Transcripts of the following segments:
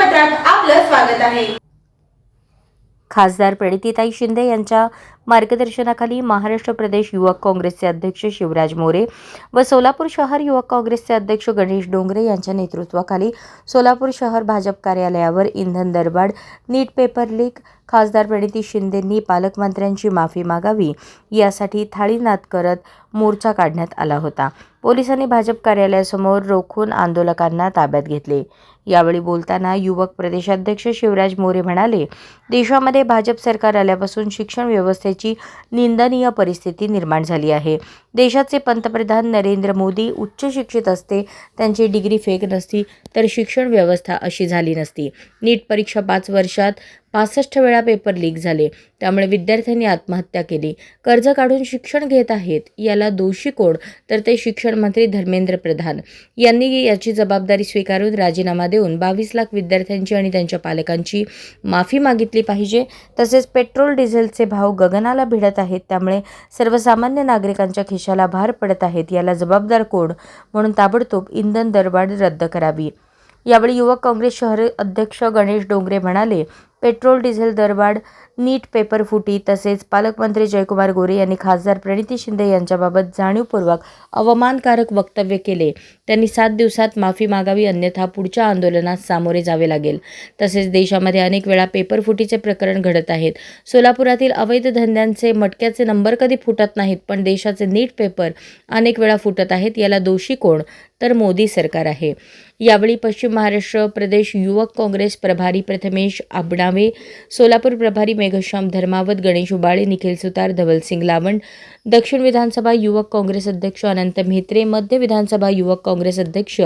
बातमीपत्रात आपलं स्वागत आहे। खासदार प्रणितीताई शिंदे यांच्या मार्गदर्शनाखाली महाराष्ट्र प्रदेश युवक काँग्रेसचे अध्यक्ष शिवराज मोरे व सोलापूर शहर युवक काँग्रेसचे अध्यक्ष गणेश डोंगरे यांच्या नेतृत्वाखाली सोलापूर शहर भाजप कार्यालयावर इंधन दरवाढ, नीट पेपर लीक, खासदार प्रणिती शिंदेंनी पालकमंत्र्यांची माफी मागावी यासाठी थाळीनाद करत मोर्चा काढण्यात आला होता। पोलिसांनी भाजप कार्यालयासमोर रोखून आंदोलकांना ताब्यात घेतले। यावेळी बोलताना युवक प्रदेशाध्यक्ष शिवराज मोरे म्हणाले, देशामध्ये भाजप सरकार आल्यापासून शिक्षण व्यवस्थेची निंदनीय परिस्थिती निर्माण झाली आहे। देशाचे पंतप्रधान नरेंद्र मोदी उच्च शिक्षित असते, त्यांची डिग्री फेक नसती तर शिक्षण व्यवस्था अशी झाली नसती। नीट परीक्षा 5 वर्षात 65 वेळा पेपर लीक झाले, त्यामुळे विद्यार्थ्यांनी आत्महत्या केली। कर्ज काढून शिक्षण घेत आहेत, याला दोषी कोण? तर ते शिक्षण मंत्री धर्मेंद्र प्रधान यांनी याची जबाबदारी स्वीकारून राजीनामा देऊन 22 लाख विद्यार्थ्यांची आणि त्यांच्या पालकांची माफी मागितली पाहिजे। तसेच पेट्रोल डिझेलचे भाव गगनाला भिडत आहेत, त्यामुळे सर्वसामान्य नागरिकांच्या खिशाला भार पडत आहेत, याला जबाबदार कोण? म्हणून ताबडतोब इंधन दरवाढ रद्द करावी। यावेळी युवक काँग्रेस शहर अध्यक्ष गणेश डोंगरे म्हणाले, पेट्रोल डिझेल दरवाढ, नीट पेपर फुटी तसेच पालकमंत्री जयकुमार गोरे यांनी खासदार प्रणिती शिंदे यांच्याबाबत जाणीवपूर्वक अवमानकारक वक्तव्य केले। त्यांनी 7 दिवसात माफी मागावी, अन्यथा पुढच्या आंदोलनात सामोरे जावे लागेल। तसेच देशामध्ये अनेक वेळा पेपर फुटीचे प्रकरण घडत आहेत। सोलापुरातील अवैध धंद्यांचे मटक्याचे नंबर कधी फुटत नाहीत, पण देशाचे नीट पेपर अनेक वेळा फुटत आहेत, याला दोषी कोण? तर मोदी सरकार आहे। यावेळी पश्चिम महाराष्ट्र प्रदेश युवक काँग्रेस प्रभारी प्रथमेश आबणावे, सोलापूर प्रभारी मेघश्याम धर्मावत, गणेश उबाळे, निखिल सुतार, धवलसिंग लावंड, दक्षिण विधानसभा युवक काँग्रेस अध्यक्ष अनंत म्हेत्रे, मध्य विधानसभा युवक काँग्रेस अध्यक्ष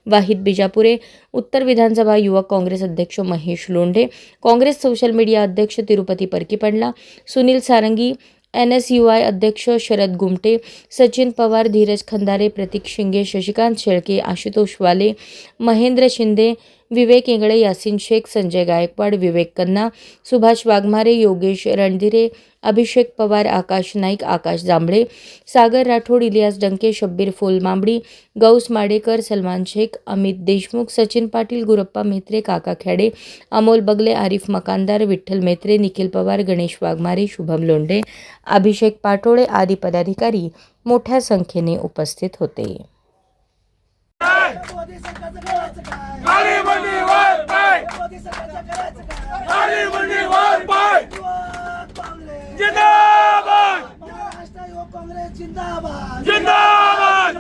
वाहिद बिजापुरे, उत्तर विधानसभा युवक काँग्रेस अध्यक्ष महेश लोंढे, काँग्रेस सोशल मीडिया अध्यक्ष तिरुपती परकीपंडला, सुनील सारंगी, NSUI अध्यक्ष शरद गुमटे, सचिन पवार, धीरज खंदारे, प्रतीक शिंगे, शशिकांत शेळके, आशुतोष वाले, महेंद्र शिंदे, विवेक इंगळे, यासिन शेख, संजय गायकवाड, विवेक कन्ना, सुभाष वाघमारे, योगेश रणधीरे, अभिषेक पवार, आकाश नाईक, आकाश जांभळे, सागर राठोड, इलियास डंके, शब्बीर फुलमांबडी, गौस माडेकर, सलमान शेख, अमित देशमुख, सचिन पाटील, गुरप्पा म्हेत्रे, काका खेडे, अमोल बगले, आरिफ मकानदार, विठ्ठल म्हेत्रे, निखिल पवार, गणेश वाघमारे, शुभम लोंढे, अभिषेक पाटोळे आदी पदाधिकारी मोठ्या संख्येने उपस्थित होते। जिंदाबाद जिंदाबाद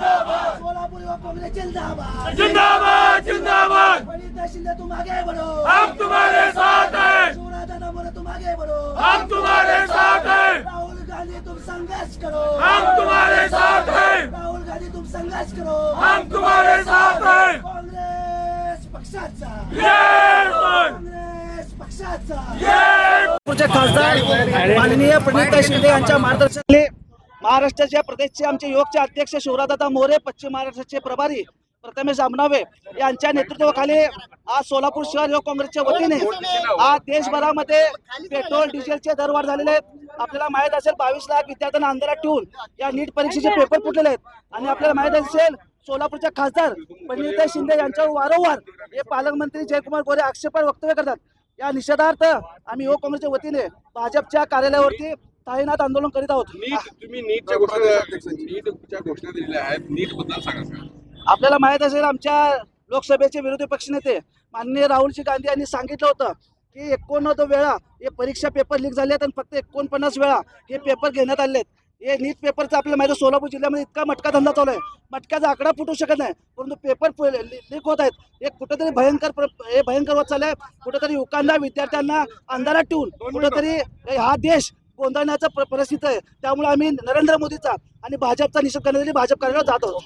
सोलापुर युवक कांग्रेस जिंदाबाद जिंदाबाद जिंदाबाद प्रणिती शिंदे तुम आगे बढ़ो, हम तुम्हारे साथ हैं। शिवराज मोरे तुम आगे बढ़ो, हम तुम्हारे साथ हैं। राहुल गांधी तुम संघर्ष करो, हम तुम्हारे साथ हैं। राहुल गांधी तुम संघर्ष करो, हम तुम्हारे साथ हैं। काँग्रेस पक्षाचा जय हो, काँग्रेस पक्षाचा जय। खासदार माननीय प्रणिती शिंदे यांच्या मार्गदर्शनाखाली महाराष्ट्राच्या प्रदेशचे आमचे युवकचे अध्यक्ष शिवराजदादा मोरे, पश्चिम महाराष्ट्राचे प्रभारी प्रथमेश आमनावे यांच्या नेतृत्वाखाली आज सोलापूर शहर युवक काँग्रेसच्या वतीने आज देशभरामध्ये पेट्रोल डिझेलचे दरवाढ झालेले आहेत। आपल्याला माहित असेल 22 लाख विद्यार्थ्यांना अंधारात ठेवून या नीट परीक्षेचे पेपर फुटलेले आहेत आणि आपल्याला माहित असेल सोलापूरच्या खासदार प्रणिती शिंदे यांच्यावर वारंवार हे पालकमंत्री जयकुमार गोरे आक्षेपार्ह वक्तव्य करतात। या निषेधार्थ आम्ही युवक काँग्रेसच्या वतीने भाजपच्या कार्यालयावरती ताईनात आंदोलन करीत आहोत। तुम्ही नीटच्या घोषणा दिलेल्या आहेत, नीट बद्दल सांगा। आपल्याला माहित असेल आमच्या लोकसभेचे विरोधी पक्षनेते माननीय राहुलजी गांधी यांनी सांगितलं होतं की 89 वेळा हे परीक्षा पेपर लीक झाले आहेत आणि फक्त 49 वेळा हे पेपर घेण्यात आले आहेत। हे नीट पेपरचा आपल्याला माहिती आहे सोलापूर जिल्ह्यामध्ये इतका मटका धंदा चालू आहे, मटक्याचा आकडा फुटू शकत नाही, परंतु पेपर लीक होत आहेत। हे कुठेतरी भयंकर होत चाललंय। कुठेतरी युवकांना विद्यार्थ्यांना अंधारात ठेवून कुठेतरी हा देश गोंधळण्याचा परिस्थिती आहे। त्यामुळे आम्ही नरेंद्र मोदीचा आणि भाजपचा निषेध करण्यासाठी भाजप कार्यालयात जात आहोत।